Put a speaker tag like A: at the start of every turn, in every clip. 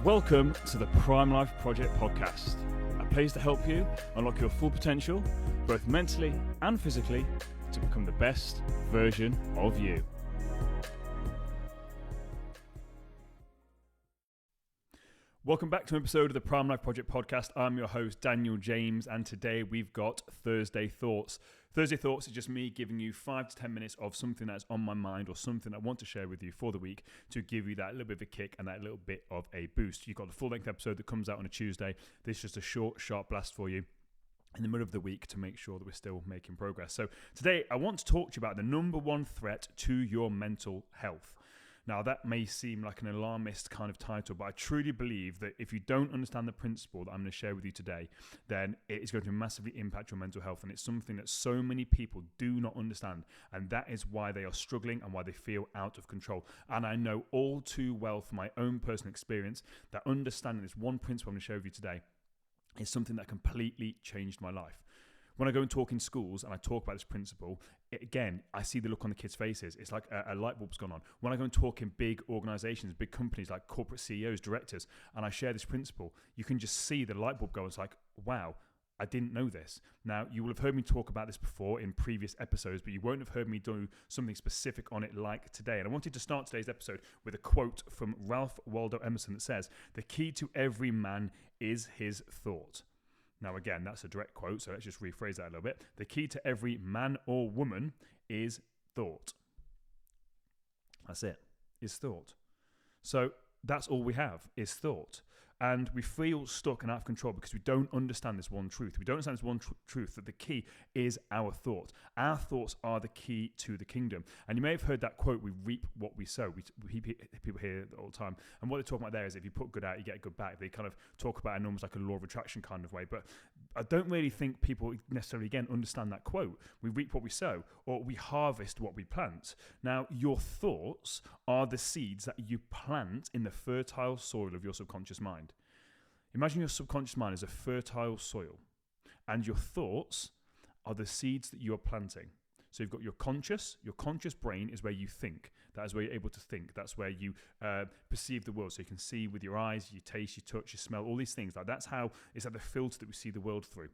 A: Welcome to the Prime Life Project podcast, a place to help you unlock your full potential, both mentally and physically, to become the best version of you. Welcome back to an episode of the Prime Life Project podcast. I'm your host, Daniel James, and today we've got Thursday Thoughts. Thursday Thoughts is just me giving you 5 to 10 minutes of something that's on my mind or something I want to share with you for the week to give you that little bit of a kick and that little bit of a boost. You've got the full-length episode that comes out on a Tuesday. This is just a short, sharp blast for you in the middle of the week to make sure that we're still making progress. So today I want to talk to you about the number one threat to your mental health. Now, that may seem like an alarmist kind of title, but I truly believe that if you don't understand the principle that I'm going to share with you today, then it is going to massively impact your mental health. And it's something that so many people do not understand. And that is why they are struggling and why they feel out of control. And I know all too well from my own personal experience that understanding this one principle I'm going to share with you today is something that completely changed my life. When I go and talk in schools and I talk about this principle, again, I see the look on the kids' faces. It's like a light bulb's gone on. When I go and talk in big organizations, big companies like corporate CEOs, directors, and I share this principle, you can just see the light bulb go. It's like, wow, I didn't know this. Now, you will have heard me talk about this before in previous episodes, but you won't have heard me do something specific on it like today. And I wanted to start today's episode with a quote from Ralph Waldo Emerson that says, "The key to every man is his thought." Now, again, that's a direct quote, so let's just rephrase that a little bit. The key to every man or woman is thought. That's it, is thought. So that's all we have, is thought. And we feel stuck and out of control because we don't understand this one truth. We don't understand this one truth, that the key is our thought. Our thoughts are the key to the kingdom. And you may have heard that quote, we reap what we sow. People hear it all the time. And what they're talking about there is if you put good out, you get good back. They kind of talk about it in almost like a law of attraction kind of way. But I don't really think people necessarily, again, understand that quote. We reap what we sow, or we harvest what we plant. Now, your thoughts are the seeds that you plant in the fertile soil of your subconscious mind. Imagine your subconscious mind is a fertile soil, and your thoughts are the seeds that you are planting. So you've got your conscious brain is where you think. That is where you're able to think. That's where you perceive the world. So you can see with your eyes, you taste, you touch, you smell, all these things. That's how, it's like the filter that we see the world through.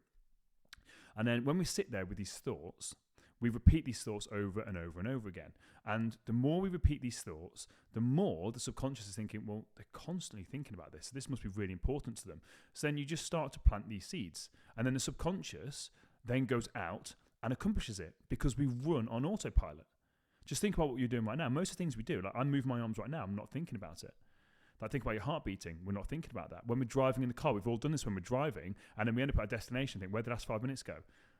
A: And then when we sit there with these thoughts, we repeat these thoughts over and over and over again. And the more we repeat these thoughts, the more the subconscious is thinking, well, they're constantly thinking about this. So this must be really important to them. So then you just start to plant these seeds. And then the subconscious then goes out and accomplishes it because we run on autopilot. Just think about what you're doing right now. Most of the things we do, like I move my arms right now, I'm not thinking about it. Like think about your heart beating, we're not thinking about that. When we're driving in the car, we've all done this when we're driving, and then we end up at a destination and think, where did the last 5 minutes go?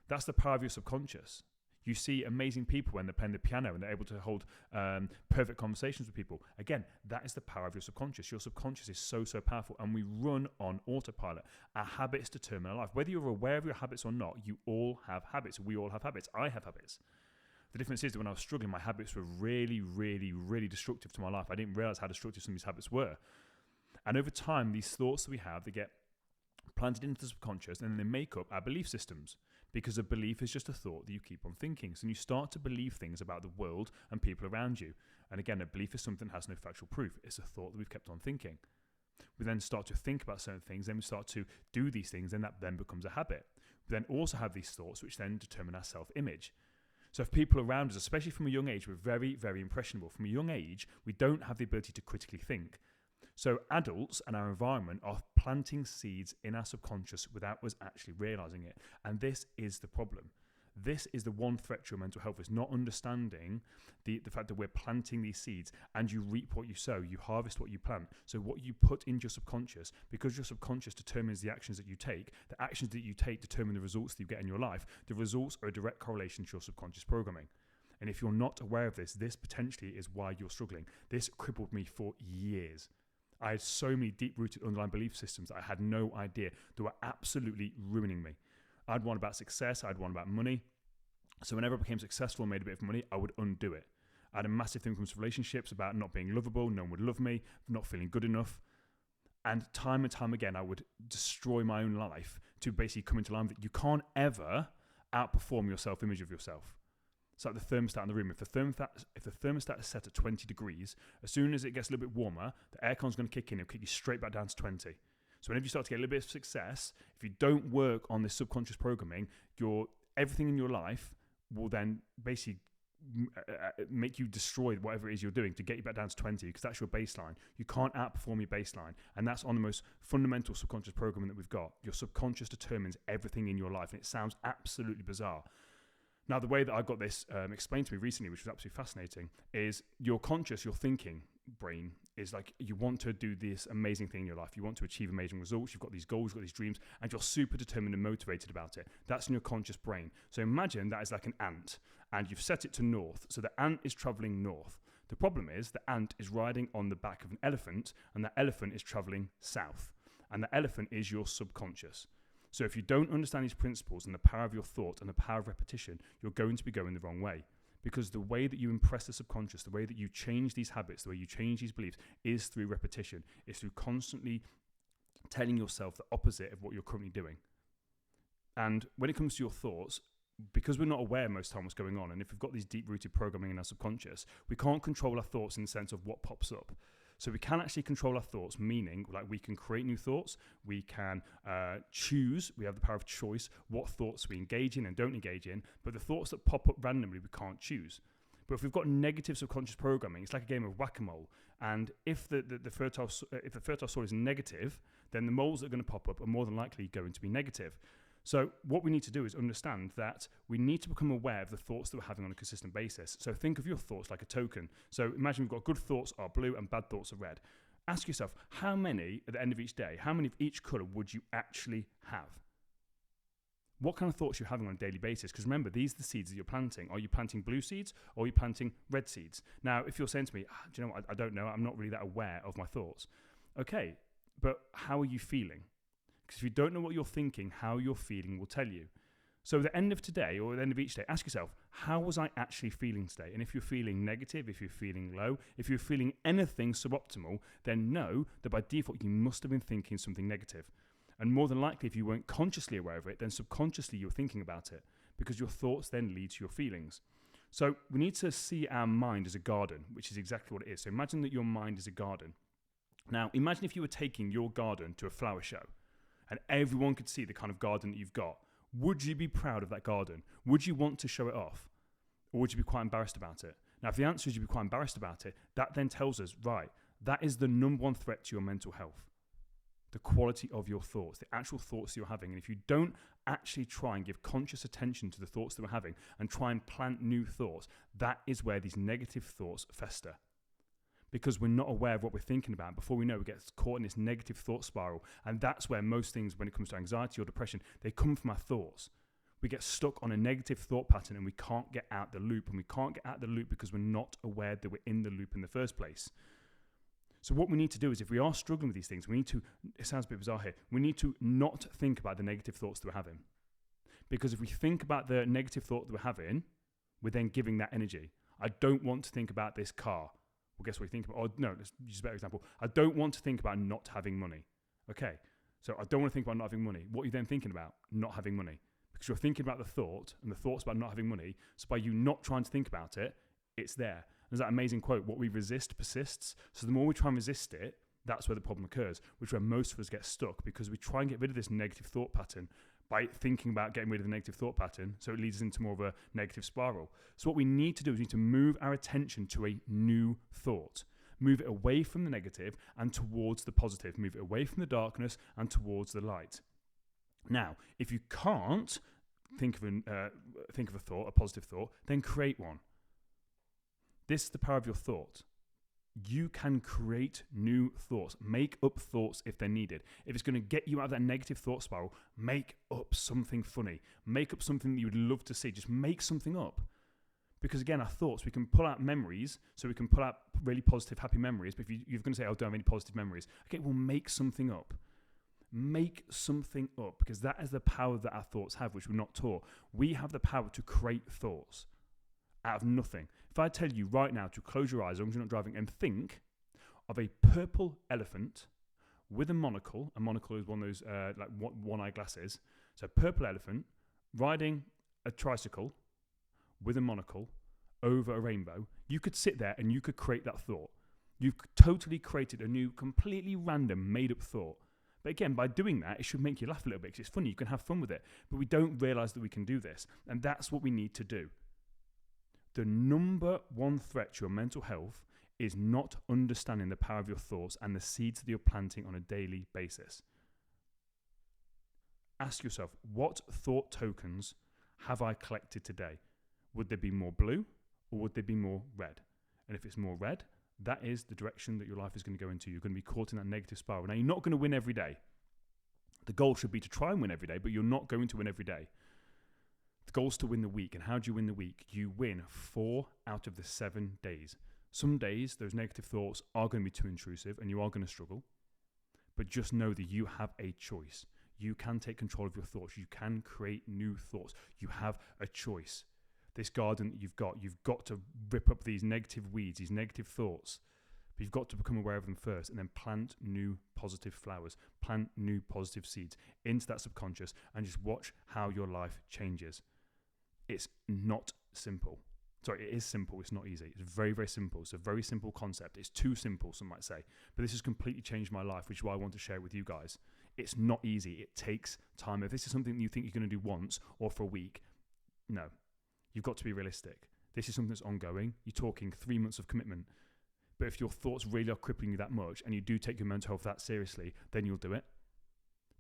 A: That's the power of your subconscious. You see amazing people when they're playing the piano and they're able to hold perfect conversations with people. Again, that is the power of your subconscious. Your subconscious is so, so powerful, and we run on autopilot. Our habits determine our life. Whether you're aware of your habits or not, you all have habits. We all have habits. I have habits. The difference is that when I was struggling, my habits were really, really, really destructive to my life. I didn't realize how destructive some of these habits were. And over time, these thoughts that we have, they get planted into the subconscious, and then they make up our belief systems. Because a belief is just a thought that you keep on thinking. So you start to believe things about the world and people around you. And again, a belief is something that has no factual proof. It's a thought that we've kept on thinking. We then start to think about certain things, then we start to do these things, and that then becomes a habit. We then also have these thoughts which then determine our self-image. So if people around us, especially from a young age, we're very, very impressionable. From a young age, we don't have the ability to critically think. So adults and our environment are planting seeds in our subconscious without us actually realizing it. And this is the problem. This is the one threat to your mental health, is not understanding the fact that we're planting these seeds, and you reap what you sow, you harvest what you plant. So what you put into your subconscious, because your subconscious determines the actions that you take, the actions that you take determine the results that you get in your life. The results are a direct correlation to your subconscious programming. And if you're not aware of this, this potentially is why you're struggling. This crippled me for years. I had so many deep-rooted underlying belief systems that I had no idea that were absolutely ruining me. I had one about success, I had one about money. So whenever I became successful and made a bit of money, I would undo it. I had a massive thing when it comes to relationships about not being lovable, no one would love me, not feeling good enough. And time again, I would destroy my own life to basically come into line that you can't ever outperform your self-image of yourself. It's like the thermostat in the room. If the thermostat is set at 20 degrees, as soon as it gets a little bit warmer, the aircon's going to kick in. It'll kick you straight back down to 20. So whenever you start to get a little bit of success, if you don't work on this subconscious programming, everything in your life will then basically make you destroy whatever it is you're doing to get you back down to 20, because that's your baseline. You can't outperform your baseline, and that's on the most fundamental subconscious programming that we've got. Your subconscious determines everything in your life, and it sounds absolutely bizarre. Now, the way that I got this explained to me recently, which was absolutely fascinating, is your conscious, your thinking brain is like, you want to do this amazing thing in your life. You want to achieve amazing results. You've got these goals, you've got these dreams, and you're super determined and motivated about it. That's in your conscious brain. So imagine that is like an ant, and you've set it to north. So the ant is traveling north. The problem is the ant is riding on the back of an elephant, and the elephant is traveling south. And the elephant is your subconscious. So if you don't understand these principles and the power of your thought and the power of repetition, you're going to be going the wrong way. Because the way that you impress the subconscious, the way that you change these habits, the way you change these beliefs is through repetition. It's through constantly telling yourself the opposite of what you're currently doing. And when it comes to your thoughts, because we're not aware most of the time what's going on, and if we've got these deep-rooted programming in our subconscious, we can't control our thoughts in the sense of what pops up. So we can actually control our thoughts, meaning like we can create new thoughts, we can choose, we have the power of choice, what thoughts we engage in and don't engage in, but the thoughts that pop up randomly, we can't choose. But if we've got negative subconscious programming, it's like a game of whack-a-mole. And if the fertile soil is negative, then the moles that are going to pop up are more than likely going to be negative. So what we need to do is understand that we need to become aware of the thoughts that we're having on a consistent basis. So think of your thoughts like a token. So imagine we've got good thoughts are blue and bad thoughts are red. Ask yourself, how many at the end of each day, how many of each colour would you actually have? What kind of thoughts are you having on a daily basis? Because remember, these are the seeds that you're planting. Are you planting blue seeds or are you planting red seeds? Now, if you're saying to me, do you know what, I don't know, I'm not really that aware of my thoughts. Okay, but how are you feeling? Because if you don't know what you're thinking, how you're feeling will tell you. So at the end of today or at the end of each day, ask yourself, how was I actually feeling today? And if you're feeling negative, if you're feeling low, if you're feeling anything suboptimal, then know that by default you must have been thinking something negative. And more than likely, if you weren't consciously aware of it, then subconsciously you're thinking about it, because your thoughts then lead to your feelings. So we need to see our mind as a garden, which is exactly what it is. So imagine that your mind is a garden. Now, imagine if you were taking your garden to a flower show, and everyone could see the kind of garden that you've got. Would you be proud of that garden? Would you want to show it off? Or would you be quite embarrassed about it? Now, if the answer is you'd be quite embarrassed about it, that then tells us, right, that is the number one threat to your mental health. The quality of your thoughts, the actual thoughts you're having. And if you don't actually try and give conscious attention to the thoughts that we're having and try and plant new thoughts, that is where these negative thoughts fester. Because we're not aware of what we're thinking about. Before we know, we get caught in this negative thought spiral. And that's where most things, when it comes to anxiety or depression, they come from our thoughts. We get stuck on a negative thought pattern and we can't get out the loop. And we can't get out the loop because we're not aware that we're in the loop in the first place. So what we need to do is, if we are struggling with these things, we need to, it sounds a bit bizarre here, we need to not think about the negative thoughts that we're having. Because if we think about the negative thought that we're having, we're then giving that energy. I don't want to think about this car. Well, guess what you think about? Or no, let's use a better example. I don't want to think about not having money. Okay, so I don't want to think about not having money. What are you then thinking about? Not having money. Because you're thinking about the thought, and the thought's about not having money. So by you not trying to think about it, it's there. There's that amazing quote, what we resist persists. So the more we try and resist it, that's where the problem occurs, which where most of us get stuck, because we try and get rid of this negative thought pattern by thinking about getting rid of the negative thought pattern, so it leads us into more of a negative spiral. So what we need to do is we need to move our attention to a new thought. Move it away from the negative and towards the positive. Move it away from the darkness and towards the light. Now, if you can't think of a thought, a positive thought, then create one. This is the power of your thought. You can create new thoughts. Make up thoughts if they're needed. If it's going to get you out of that negative thought spiral, make up something funny. Make up something that you would love to see. Just make something up. Because again, our thoughts, we can pull out memories, so we can pull out really positive, happy memories. But if you're going to say, oh, I don't have any positive memories. Okay, well, make something up. Make something up, because that is the power that our thoughts have, which we're not taught. We have the power to create thoughts out of nothing. If I tell you right now to close your eyes, as long as you're not driving, and think of a purple elephant with a monocle is one of those like one-eye glasses. So purple elephant riding a tricycle with a monocle over a rainbow, you could sit there and you could create that thought. You've totally created a new, completely random, made-up thought. But again, by doing that, it should make you laugh a little bit because it's funny. You can have fun with it. But we don't realize that we can do this. And that's what we need to do. The number one threat to your mental health is not understanding the power of your thoughts and the seeds that you're planting on a daily basis. Ask yourself, what thought tokens have I collected today? Would there be more blue or would there be more red? And if it's more red, that is the direction that your life is going to go into. You're going to be caught in that negative spiral. Now, you're not going to win every day. The goal should be to try and win every day, but you're not going to win every day. The goal is to win the week. And how do you win the week? You win 4 out of the 7 days. Some days, those negative thoughts are going to be too intrusive and you are going to struggle. But just know that you have a choice. You can take control of your thoughts. You can create new thoughts. You have a choice. This garden that you've got to rip up these negative weeds, these negative thoughts. But you've got to become aware of them first and then plant new positive flowers, plant new positive seeds into that subconscious and just watch how your life changes. It's not simple. Sorry, it is simple. It's not easy. It's very, very simple. It's a very simple concept. It's too simple, some might say. But this has completely changed my life, which is why I want to share it with you guys. It's not easy. It takes time. If this is something you think you're going to do once or for a week, no. You've got to be realistic. This is something that's ongoing. You're talking 3 months of commitment. But if your thoughts really are crippling you that much and you do take your mental health that seriously, then you'll do it.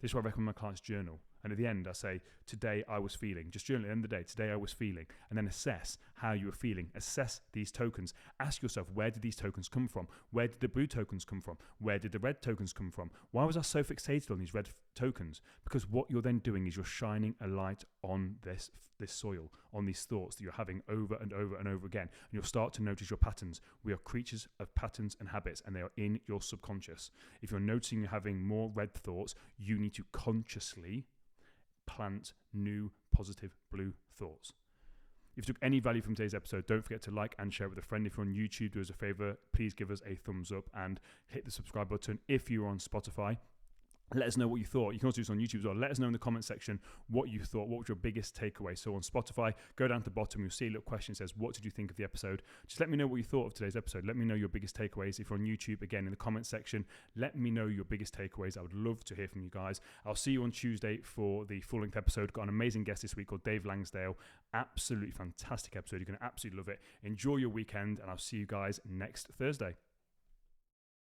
A: This is why I recommend my clients journal. And at the end, I say, today I was feeling. Just journal at the end of the day, today I was feeling. And then assess how you were feeling. Assess these tokens. Ask yourself, where did these tokens come from? Where did the blue tokens come from? Where did the red tokens come from? Why was I so fixated on these red tokens? Because what you're then doing is you're shining a light on this soil, on these thoughts that you're having over and over and over again. And you'll start to notice your patterns. We are creatures of patterns and habits, and they are in your subconscious. If you're noticing you're having more red thoughts, you need to consciously plant new positive blue thoughts. If you took any value from today's episode, don't forget to like and share it with a friend. If you're on YouTube, do us a favor, please give us a thumbs up and hit the subscribe button. If you're on Spotify, let us know what you thought. You can also do this on YouTube as well. Let us know in the comment section what you thought. What was your biggest takeaway? So on Spotify, go down to the bottom. You'll see a little question that says, what did you think of the episode? Just let me know what you thought of today's episode. Let me know your biggest takeaways. If you're on YouTube, again, in the comment section, let me know your biggest takeaways. I would love to hear from you guys. I'll see you on Tuesday for the full-length episode. Got an amazing guest this week called Dave Langsdale. Absolutely fantastic episode. You're going to absolutely love it. Enjoy your weekend, and I'll see you guys next Thursday.